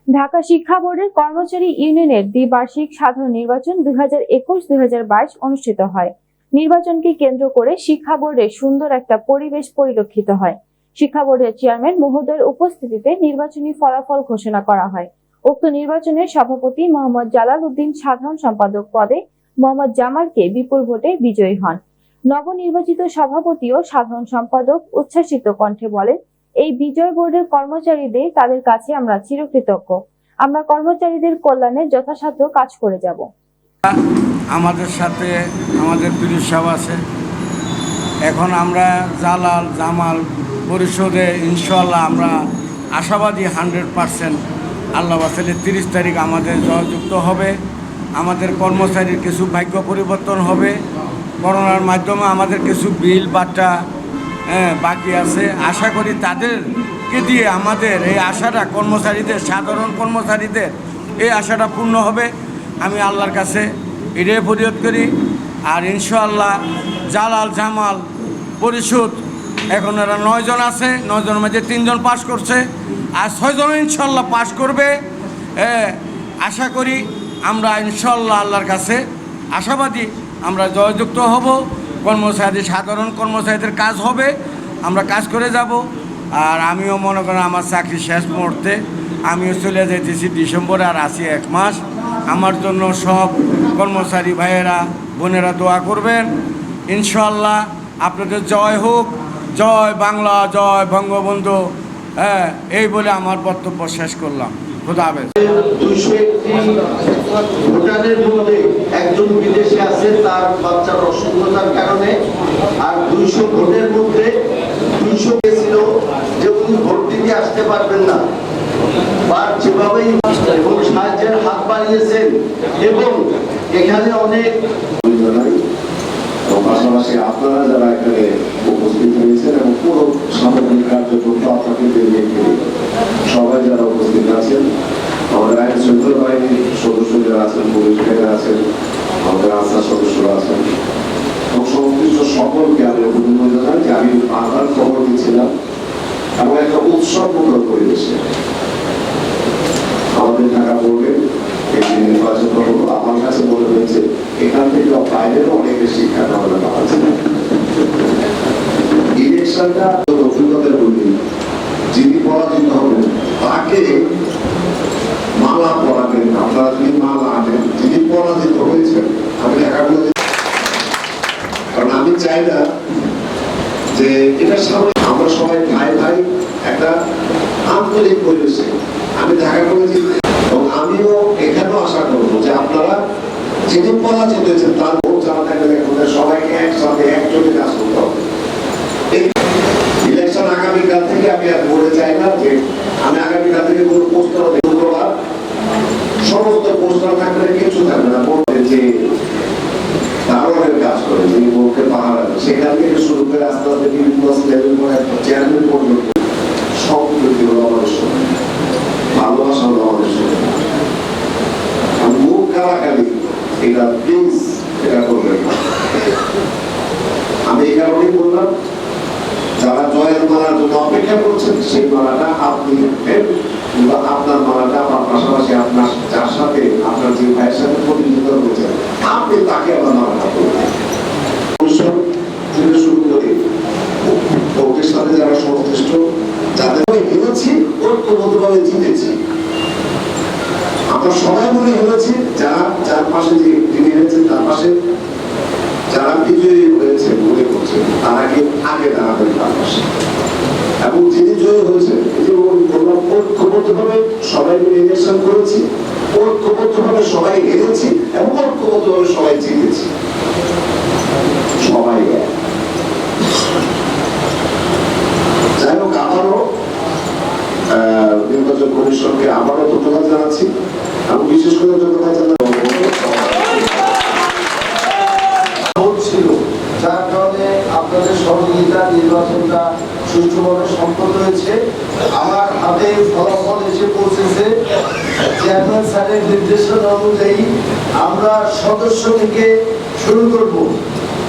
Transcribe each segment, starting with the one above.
ঢাকা শিক্ষা বোর্ডের কর্মচারী ইউনিয়নের দ্বিবার্ষিক সাধারণ নির্বাচন 2021-2022 অনুষ্ঠিত হয়। নির্বাচনকে কেন্দ্র করে শিক্ষা বোর্ডে সুন্দর একটা পরিবেশ পরিলক্ষিত হয়। শিক্ষা বোর্ডের চেয়ারম্যান মহোদয়ের উপস্থিতিতে নির্বাচনী ফলাফল ঘোষণা করা হয়। উক্ত নির্বাচনে সভাপতি মোহাম্মদ জালাল উদ্দিন সাধারণ সম্পাদক পদে মোহাম্মদ জামালকে বিপুল ভোটে বিজয়ী হন। নবনির্বাচিত সভাপতি ও সাধারণ সম্পাদক উচ্ছ্বাসিত কণ্ঠে বলেন, এই বিজয় বোর্ডের কর্মচারীদের তাদের কাছে আমরা চিরকৃতজ্ঞ। আমরা কর্মচারীদের কল্যাণে যথাসাধ্য কাজ করে যাব। আমাদের সাথে আমাদের প্রিয় সাহেব আছে। এখন আমরা জালাল জামাল পরিষদে ইনশাআল্লাহ আমরা আশাবাদী 100%। আল্লাহ বাসালে 30 তারিখ আমাদের জয়যুক্ত হবে। আমাদের কর্মচারীর কিছু ভাগ্য পরিবর্তন হবে। করোনার মাধ্যমে আমাদের কিছু বিল বাটা বাকি আছে। আশা করি তাদেরকে দিয়ে আমাদের এই আশাটা কর্মচারীদের, সাধারণ কর্মচারীদের এই আশাটা পূর্ণ হবে। আমি আল্লাহর কাছে এটাই ফরিয়াদ করি। আর ইনশাআল্লাহ জালাল জামাল পরিষদ এখন এরা 9 জন আছে, 9 জনের মধ্যে 3 জন পাস করছে, আর 6 জন ইনশাআল্লাহ পাস করবে। আশা করি আমরা ইনশাআল্লাহ আল্লাহর কাছে আশাবাদী আমরা জয়যুক্ত হব। কর্মচারী, সাধারণ কর্মচারীদের কাজ হবে, আমরা কাজ করে যাব। আর আমিও মনে করেন আমার চাকরি শেষ মুহূর্তে, আমিও চলে যাইতেছি ডিসেম্বরে, আর আছি 1 মাস। আমার জন্য সব কর্মচারী ভাইয়েরা বোনেরা দোয়া করবেন। ইনশাআল্লাহ আপনাদের জয় হোক, জয় বাংলা, জয় বঙ্গবন্ধু। এই বলে আমার বক্তব্য শেষ করলাম। খোদা হাফেজ। 201 ভোটারের মধ্যে একজন বিদেশে আছে তার বাচ্চার অসুস্থতার কারণে, আর 200 ভোটের মধ্যে 200 ছিল যে উনি ভোট দিতে আসতে পারবেন না, বা যেভাবেই এবং সাহায্যের হাত বাড়িয়েছেন। এবং এখানে অনেক পাশাপাশি আপনারা যারা এখানে উপস্থিত হয়েছেন এবং পুরো সামগ্রিক কার্যক্রম আপনাকে বেরিয়ে সবাই যারা উপস্থিত আছেন, আমাদের আইন শৃঙ্খলা বাহিনীর সদস্য যারা আছেন, পুলিশ ভাইরা আছেন, আমাদের আনসার সদস্যরা আছেন এবং সংশ্লিষ্ট সকলকে আমি অভিনন্দন জানাই যে আমি বাংলার খবর দিচ্ছিলাম এবং একটা উৎসবমুখর পরিবেশে আমাদের ঢাকা বোর্ডে এই নির্বাচন হলো। আমার কাছে মনে হয়েছে এখান থেকে বাইরেরও অনেকের শিক্ষা নেওয়া যাওয়া আছে। ইলেকশনটা অভিজ্ঞতার বলি, যিনি পরাজিত হবেন তাকে মালা পরাবেন। আপনারা যদি মালা আনেন, যিনি পরাজিত হয়েছেন আমি কারণ আমি চাই না যে এটা সামনে আমরা সবাই ভাই ভাই একটা আন্তরিক পরিবেশে আমি ঢাকা কলেজে, এবং আমিও এখানেও আশা করবো যে আপনারা যিনি পরাজিত হয়েছেন তার ভোট জানা থাকলে সবাইকে একসাথে একজোটে কাজ করতে হবে। ইলেকশন আগামীকাল থেকে আমি আর বলে চাই না যে আমি আগামীকাল থেকে কোনো পোস্টার শুক্রবার সমস্ত পোস্টার থাকলে কিছু থাকবে না। বলতে যে দারোয়ানের কাজ করে, যিনি ভোটকে পাহারা দেন, সেখান থেকে শুরু করে আস্তে আস্তে বিভিন্ন লেভেল করে চেয়ারম্যান পর্যন্ত সব প্রতি হলো আমাদের সময়, ভালোবাসা হলো আমাদের সময়। মুখ কালাকালি এটা প্লিজ এটা করবেন না। আমি এই কারণেই বললাম, যারা জয়ের মালার জন্য অপেক্ষা করছেন সেই মালাটা আপনি কিংবা আপনার মালাটা আমার পাশাপাশি আপনার যার সাথে আপনার যে ভাইয়ের সাথে প্রতিযোগিতা করেছেন আপনি তাকে আবার মালাটা করবেন। শুরু করে ভোটের সাথে যারা সংশ্লিষ্ট, যাদের হেরেছি ঐক্যবদ্ধভাবে জিতেছি, আমরা সবাই মনে হয়েছি যারা যার পাশে যিনি হেরেছেন তার পাশে, যারা বিজয়ী হয়েছে মনে করছে তারা কি আগে দাঁড়াবেন তার পাশে, এবং যিনি জয়ী হয়েছেন বললাম ঐক্যবদ্ধভাবে সবাই মিলে ইলেকশন করেছি, ঐক্যবদ্ধভাবে সবাই হেরেছি এবং ঐক্যবদ্ধভাবে সবাই জিতেছি, সবাই। যাই হোক, আবারও নির্বাচন কমিশনকে আবারও ধন্যবাদ জানাচ্ছি এবং বিশেষ করে ধন্যবাদ জানাচ্ছি ছিল, যার কারণে আপনাদের সহযোগিতা নির্বাচনটা সুষ্ঠুভাবে সম্পন্ন হয়েছে। আমার হাতে ফলাফল এসে পৌঁছেছে। চেয়ারম্যান স্যারের নির্দেশনা অনুযায়ী আমরা সদস্য থেকে শুরু করব।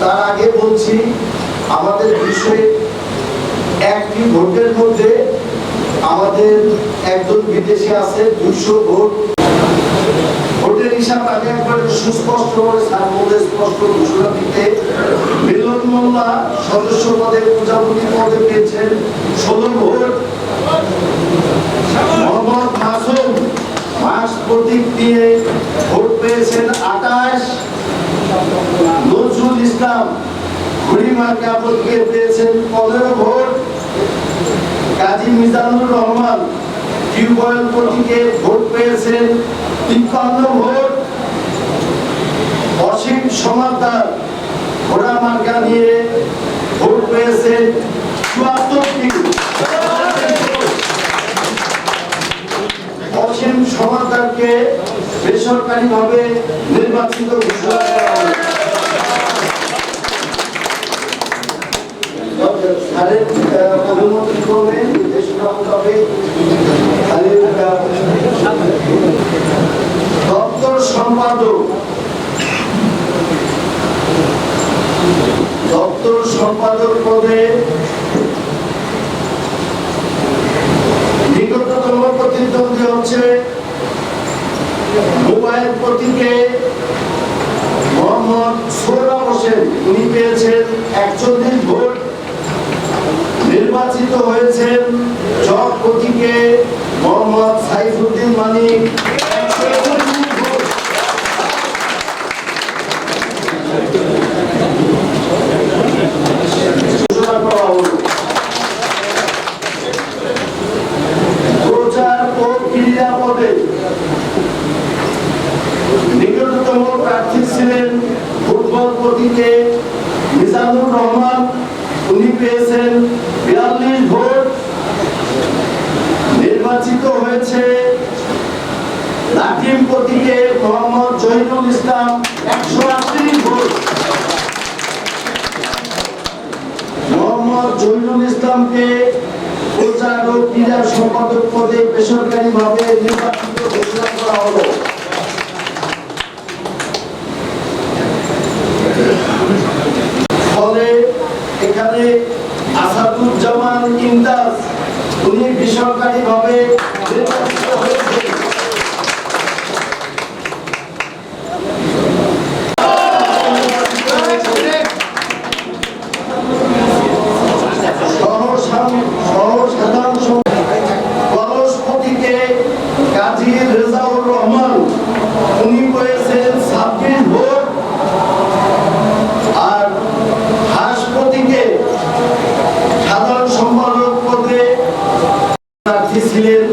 তার আগে বলছি, আমাদের বিষয়ে একটি ভোটের মধ্যে আমাদের একজন বিদেশে আছে 200 ভোট। ভোটের হিসাব আগে একবারে সুস্পষ্ট করে স্যার বলে স্পষ্ট ঘোষণা দিতে মিলন মোল্লা সদস্য পদে প্রজাপতি পদে পেয়েছেন 16 ভোট। মোহাম্মদ মাসুম মাস প্রতীক দিয়ে ভোট পেয়েছেন 28। নজরুল ইসলাম ঘুড়িমার কাপড়কে পেয়েছেন 15 ভোট। কাজী মিজানুর রহমান টিউবওয়েল প্রতীকে ভোট পেয়েছেন 53 ভোট। অসীম সমাদার ঘোড়া মার্কা নিয়ে ভোট পেয়েছেন 74টি। অসীম সমাদারকে বেসরকারিভাবে নির্বাচিত ঘোষণা করা হলো। স্যারের অনুমতি ক্রমে নির্দেশনা মোতাবেক দপ্তর সম্পাদক পদে নিকটতম প্রতিদ্বন্দ্বী হচ্ছে মোবাইল প্রতীকে মোহাম্মদ সোহরাব হোসেন, উনি পেয়েছেন 41 ভোট। নির্বাচিত হয়েছেন চক প্রতীকে মোহাম্মদ সাইফুদ্দিন মানিক, 129 ভোট। ঘোষণা করা হলো। প্রচার ও ক্রীড়া পদে নিকটতম প্রার্থী ছিলেন ফুটবল প্রতীকে মিজানুর রহমান, উনি পেয়েছেন 42 ভোট। নির্বাচিত হয়েছে লাঠিম প্রতীকে মোহাম্মদ জহিরুল ইসলাম, 138 ভোট। মোহাম্মদ জহিরুল ইসলামকে প্রচার ও ক্রীড়া সম্পাদক পদে বেসরকারিভাবে নির্বাচিত ঘোষণা করা হলো। ফলে এখানে আসাদুজ্জামান ইমতাজ উনি বেসরকারিভাবে নির্বাচিত হয়েছেন। কলস প্রতীকে কাজী রেজাউর রহমান, উনি পেয়েছেন 26 ভোট। আর হাস প্রতীকে সাধারণ সম্পাদক পদে প্রার্থী ছিলেন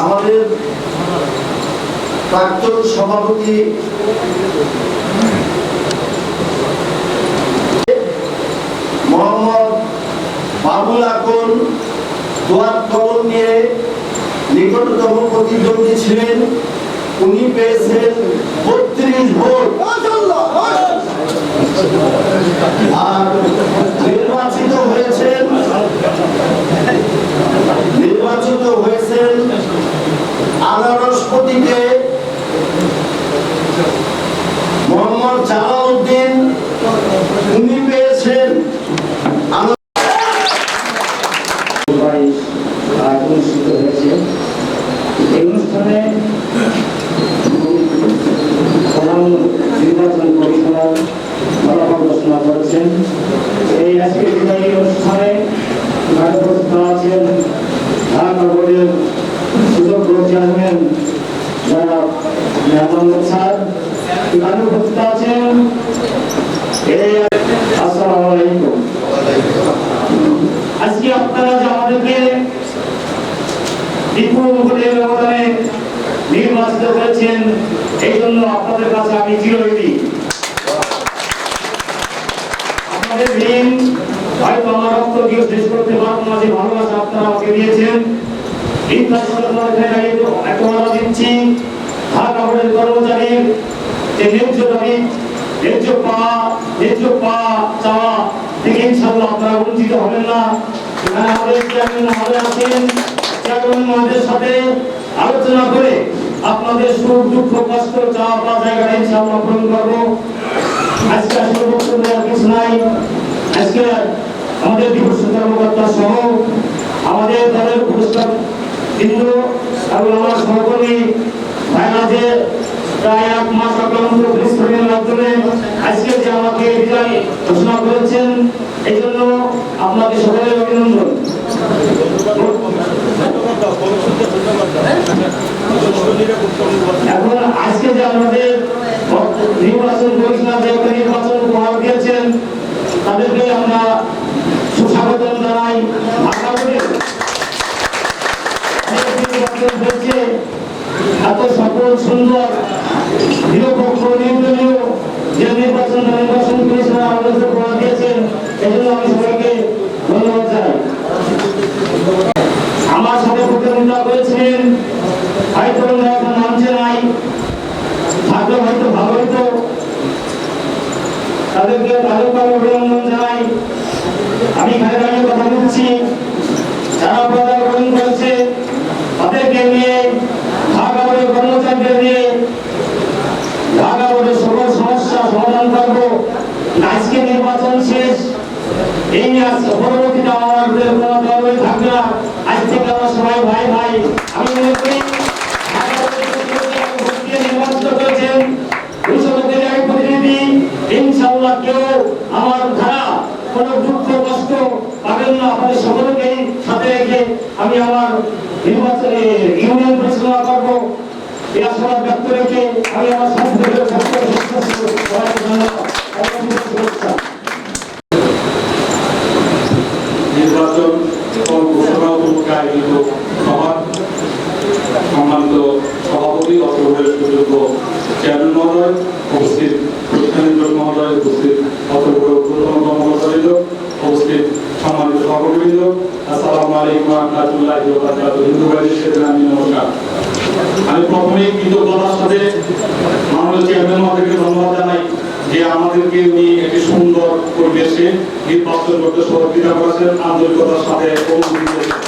আমাদের প্রাক্তন সভাপতি মোহাম্মদ বাবুল আকন দোয়াত কলম নিয়ে নিকটতম প্রতিদ্বন্দ্বী ছিলেন, উনি পেয়েছেন 32 ভোট। আর নির্বাচিত হয়েছেন আনারস প্রতীকে মোহাম্মদ জালালউদ্দিন, উনি পেয়েছেন অনুষ্ঠিত হয়েছে। এই অনুষ্ঠানে প্রধান নির্বাচন কমিশনার ফলাফল ঘোষণা করেছেন। এই আজকের বিদায়ী অনুষ্ঠানে উপস্থিত আছেন ঢাকা বোর্ডের সুযোগ্য চেয়ারম্যান জনাব মেহমান স্যার, এখানে উপস্থিত আছেন। আসসালামু আলাইকুম। আজকে আপনারা যে আমাদেরকে বিপুল ভোটের ব্যবধানে নির্বাচিত করেছেন, এই জন্য আপনাদের কাছে আমি চিরঋণী। আপনাদের ঋণ হয়তো আমার রক্ত দিয়ে শেষ করতে পারবো না, যে ভালোবাসা আপনারা আমাকে দিয়েছেন। একটা দিচ্ছি, ঢাকা বোর্ডের কর্মচারীর যে ন্যায্য দাবি, ন্যায্য পাওয়া চাওয়া থেকে ইনশাআল্লাহ আপনারা বঞ্চিত হবেন না। এখানে আমাদের চেয়ারম্যান মহোদয় আছেন, চেয়ারম্যান মহোদয়ের সাথে আলোচনা করে আপনাদের সুখ দুঃখ কষ্ট চাওয়া পাওয়া জায়গাটা ইনশাআল্লাহ পূরণ করবো। আজকে আসলে বক্তব্য দেওয়ার কিছু নাই। আজকে আমাদের দিবস কর্মকর্তা সহ আমাদের দলের পুরস্কার বিন্দু এবং আমার সহকর্মী ভাইরা যে প্রায় 1 মাস অক্লান্ত পরিশ্রমের মাধ্যমে আজকে যে আমাকে বিজয় ঘোষণা করেছেন, এই জন্য আপনাদের সকলের অভিনন্দন। এখন আজকে যে আমাদের নির্বাচন কমিশনার যে নির্বাচন উপহার দিয়েছেন, তাদেরকে আমরা সুস্বাগতম জানাই। এত সফল সুন্দর নিরপেক্ষ নির্দলীয় যে নির্বাচন কমিশনার আমাদেরকে উপহার দিয়েছেন, এই জন্য আমি সবাইকে ধন্যবাদ জানাই। আমার সাথে প্রতিদ্বন্দ্বিতা করেছিলেন, হয়তো এখন নামছে নাই, থাকলে হয়তো ভালো হইতো, তাদেরকে তাদেরকে অভিনন্দন জানাই। আমি এখানে দাঁড়িয়ে কথা বলছি, যারা পদক গ্রহণ করেছে তাদেরকে নিয়ে, ঢাকা বোর্ডের কর্মচারীদের নিয়ে ঢাকা বোর্ডের সকল সমস্যা সমাধান করবো। আজকে নির্বাচন শেষ, এই পরবর্তীতে আমাদের কোনো দল থাকবে না। আজ থেকে আমরা সবাই ভাই ভাই। আমি মনে করি নির্বাচিত করেছেন 200 লোকের এক প্রতিনিধি, ইনশাআল্লাহ কেউ আমার ধারা কোনো দুঃখ কষ্ট পাবেন না। আপনাদের সকলকেই সাথে রেখে আমি আমার নির্বাচনে ইউনিয়ন পরিচালনা করবো, এই আশাবাদ ব্যক্ত রেখে আমি আমার নির্বাচন ঘোষণা উপলক্ষে আয়োজিত সভা সম্মানিত সভাপতি অথবা সুযোগ্য চেয়ারম্যান মহোদয়, উপস্থিত প্রতিষ্ঠান মহোদয়, উপস্থিত অথবা কর্মকর্তাবৃন্দ, উপস্থিত সম্মানিত সভাপতিবৃন্দ, আসসালামু আলাইকুম ওয়া রাহমাতুল্লাহি ওয়া বারাকাতুহু। হিন্দু ভাইদের সাথে আমি নমস্কার। আমি প্রথমেই কৃতজ্ঞতার সাথে মাননীয় চেয়ারম্যান মহোদয়কে ধন্যবাদ জানাই যে আমাদেরকে নিয়ে একটি সুন্দর পরিবেশে নির্বাচন করতে সহযোগিতা করেছেন, আন্তরিকতার সাথে অনুমতি দিয়েছেন।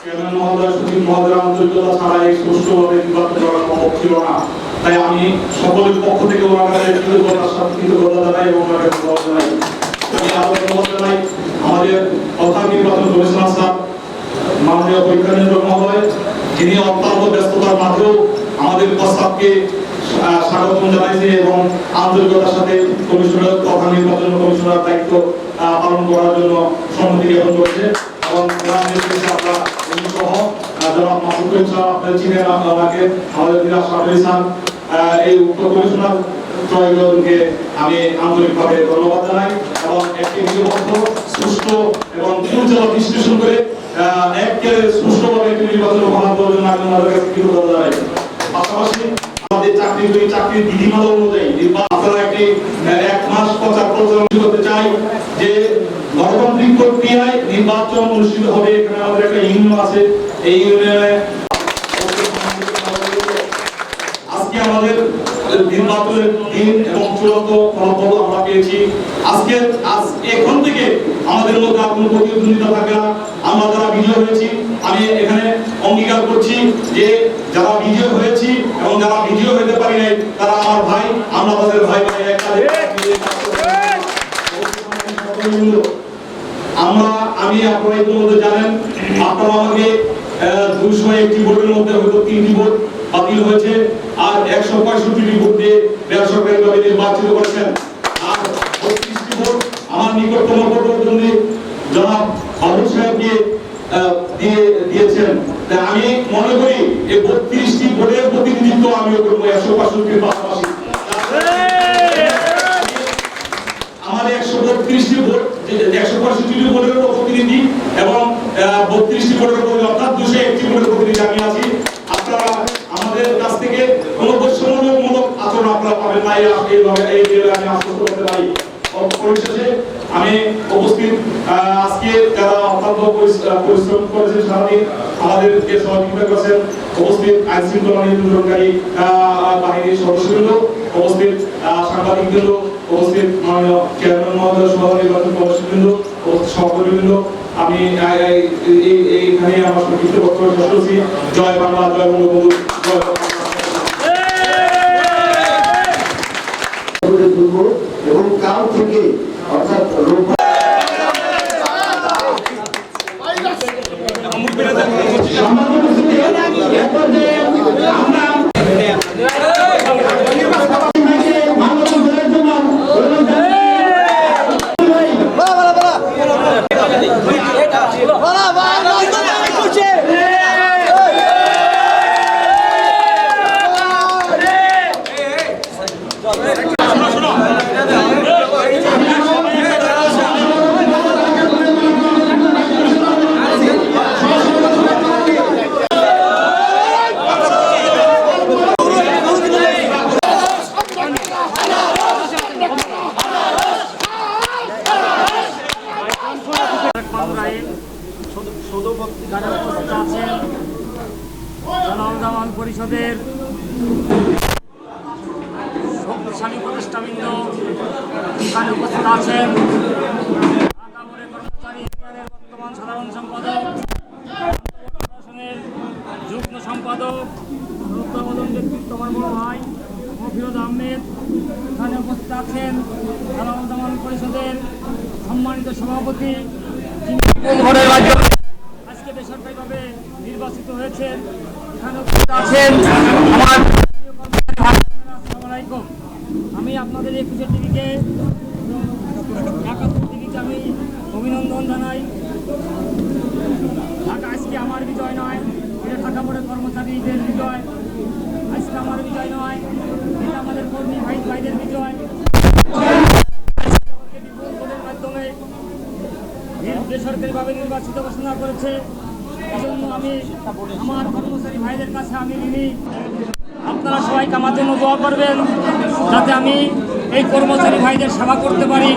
চেয়ারম্যান মহোদয়, সচিব মহোদয় আন্তরিকতা ছাড়া এই সুষ্ঠুভাবে নির্বাচন করা সম্ভব ছিল না। তাই আমি সকলের পক্ষ থেকে ওনার কাছে কৃতজ্ঞতার সাথে কৃতজ্ঞতা জানাই এবং ওনাকে ধন্যবাদ জানাই। আমি আরো ধন্যবাদ জানাই আমাদের প্রধান নির্বাচন কমিশনার স্যার মাননীয় পরীক্ষা নিয়ন্ত্রক মহোদয়, যিনি অত্যন্ত ব্যস্ততার মাঝেও আমাদের প্রস্তাবকে স্বাগত জানাইছে এবং আন্তরিকতার সাথে কমিশনার প্রধান নির্বাচন কমিশনার দায়িত্ব পালন করার জন্য সম্মতি জ্ঞাপন করেছে। এবং আমরা সহ জনাব মাসুদ সাহেব, আপনারা চিনেন আমাকে, আমাদের এই উক্ত কমিশনার ত্রয়জনকে আমি আন্তরিকভাবে ধন্যবাদ জানাই এবং একটি নিরপেক্ষ সুষ্ঠু এবং পরিচালনা বিশ্লেষণ করে সুষ্ঠুভাবে একটি নির্বাচন উপহার দেওয়ার জন্য আমি ওনাদের কাছে কৃতজ্ঞতা জানাই। পাশাপাশি আমাদের চাকরির বিধিমালা অনুযায়ী আপনারা একটি 1 মাস প্রচার প্রচারণা করতে চাই যে গণতান্ত্রিক প্রক্রিয়ায় নির্বাচন অনুষ্ঠিত হবে। এখানে আমাদের একটা ইউনিয়ন আছে, এই ইউনিয়নে আজকে আমাদের নির্বাচনের দিন এবং চূড়ান্ত ফলাফল আমরা পেয়েছি। এখন থেকে আমাদের মধ্যে আর কোনো প্রতিদ্বন্দ্বিতা থাকবে না। আমরা যারা বিজয় হয়েছি, আমি এখানে অঙ্গীকার করছি যে যারা বিজয় হয়েছি এবং যারা বিজয় হতে পারি নাই তারা আমার ভাই, আমরা তাদের ভাই ভাই আমি আপনারা ইতিমধ্যে জানেন, আপনারা আমাকে 201টি ভোটের মধ্যে হয়তো 3টি ভোট বাতিল হয়েছে আর 165টি ভোট দিয়ে বেসরকারিভাবে নির্বাচিত করেছেন। আর 32টি ভোট আমার নিকটতম প্রতিদ্বন্দ্বী জনাব বাবুল সাহেবকে দিয়েছেন। আমি মনে করি এই 32টি ভোটের প্রতিনিধিত্ব আমিও করবো 165টির পাশাপাশি। আমাদের 132টি ভোট, 165টি ভোটের প্রতিনিধি এবং 32টি ভোটের প্রতিনিধি, অর্থাৎ 201টি ভোটের প্রতিনিধি আমি আছি। আপনারা আমাদের কাছ থেকে কোনো বৈষম্যমূলক আচরণ আপনারা পাবেন না, এইভাবে আমি আশ্বস্ত করতে পারি। পরিশেষে আমি উপস্থিত আজকে যারা অত্যন্ত পরিশ্রম করেছেন, সারাদিন আমাদেরকে সহযোগিতা করেছেন, উপস্থিত আইন শৃঙ্খলা নিয়ন্ত্রণকারী বাহিনীর সদস্যবৃন্দ, উপস্থিত সাংবাদিকবৃন্দ, উপস্থিত মাননীয় চেয়ারম্যান মহোদয়, সহ নির্বাচন কমিশনবৃন্দ, উপস্থিত সহকর্মীবৃন্দ, আমি এইখানে আমার সংক্ষিপ্ত বক্তব্য শেষ করছি। জয় বাংলা, জয় বঙ্গবন্ধু, জয় বাংলা। এখানে উপস্থিত আছেন জালাল জামাল পরিষদের শক্তিশালী উপদেষ্টাবৃন্দ, এখানে উপস্থিত আছেন ঢাকা বোর্ডের কর্মচারী ইউনিয়নের বর্তমান সাধারণ সম্পাদক, প্রশাসনের যুগ্ম সম্পাদক, শ্রদ্ধাবদন ব্যক্তিত্ব আমার বড় ভাই মফিরুজ আহমেদ, এখানে উপস্থিত আছেন জালাল জামাল পরিষদের সম্মানিত সভাপতি, যিনি ভোটের মাধ্যমে আজকে বেসরকারিভাবে নির্বাচিত হয়েছেন। এখানে উপস্থিত আছেন আমার প্রিয় কর্মচারী ভাই বোনেরা, আসসালামু আলাইকুম। আমি আপনাদের 21 টিভিকে আমি অভিনন্দন জানাই। ঢাকা আজকে আমার বিজয় নয়, এটা ঢাকা বোর্ডের কর্মচারীদের বিজয়। আজকে আমার বিজয় নয়, এটা আমাদের কর্মী ভাইদের বিজয়। বিপুল ভোটের মাধ্যমে বেসরকারিভাবে নির্বাচিত ঘোষণা করেছে। এজন্য আমি আমার কর্মচারী ভাইদের কাছে আমি ঋণী। আপনারা সবাইকে আমার জন্য দোয়া করবেন, যাতে আমি এই কর্মচারী ভাইদের সেবা করতে পারি,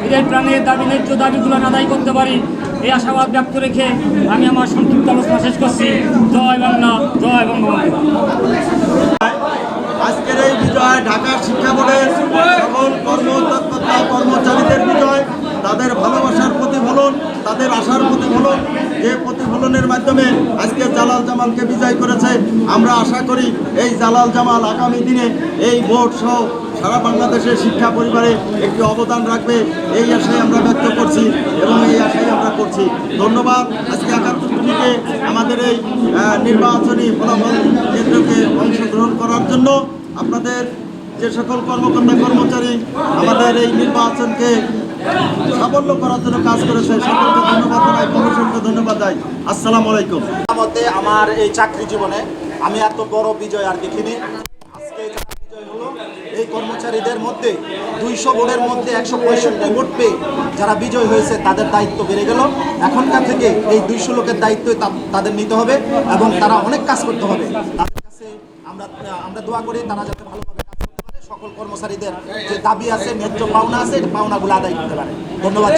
এদের প্রাণের দাবি ন্যায্য দাবিগুলো আদায় করতে পারি, এই আশাবাদ ব্যক্ত রেখে আমি আমার সংক্ষিপ্ত আলোচনা শেষ করছি। জয় বাংলা, জয় বঙ্গবন্ধু। আজকের এই বিজয় ঢাকা শিক্ষা বোর্ডের সকল কর্মতৎপরতা কর্মচারীদের বিজয়, তাদের ভালোবাসার প্রতিফলন, তাদের আশার প্রতিফলন, যে প্রতিফলনের মাধ্যমে আজকে জালাল জামালকে বিজয় করেছে। আমরা আশা করি এই জালাল জামাল আগামী দিনে এই বোর্ড সহ সারা বাংলাদেশের শিক্ষা পরিবারে একটি অবদান রাখবে, এই আশাই আমরা ব্যক্ত করছি এবং এই আশাই আমরা করছি। ধন্যবাদ আজকে 71 টিভিকে আমাদের এই নির্বাচনী ফলাফল কেন্দ্রকে অংশগ্রহণ করার জন্য। আপনাদের যে সকল কর্মকর্তা কর্মচারী আমাদের এই নির্বাচনকে সাফল্য করার জন্য কাজ করেছে, সকলকে ধন্যবাদ জানাই, কমিশনকে ধন্যবাদ জানাই। আসসালামু আলাইকুম। মধ্যে আমার এই চাকরি জীবনে আমি এত বড় বিজয় আর দেখিনি। আজকে বিজয় হলো এই কর্মচারীদের মধ্যে 200 ভোটের মধ্যে 165 ভোট পেয়ে যারা বিজয় হয়েছে তাদের দায়িত্ব বেড়ে গেল। এখনকার থেকে এই 200 লোকের দায়িত্ব তাদের নিতে হবে এবং তারা অনেক কাজ করতে হবে। তাদের কাছে আমরা দোয়া করি তারা যাতে ভালোভাবে কাজ করতে পারে, সকল কর্মচারীদের যে দাবি আছে, ন্যায্য পাওনা আছে, এই পাওনাগুলো আদায় করতে পারে। ধন্যবাদ।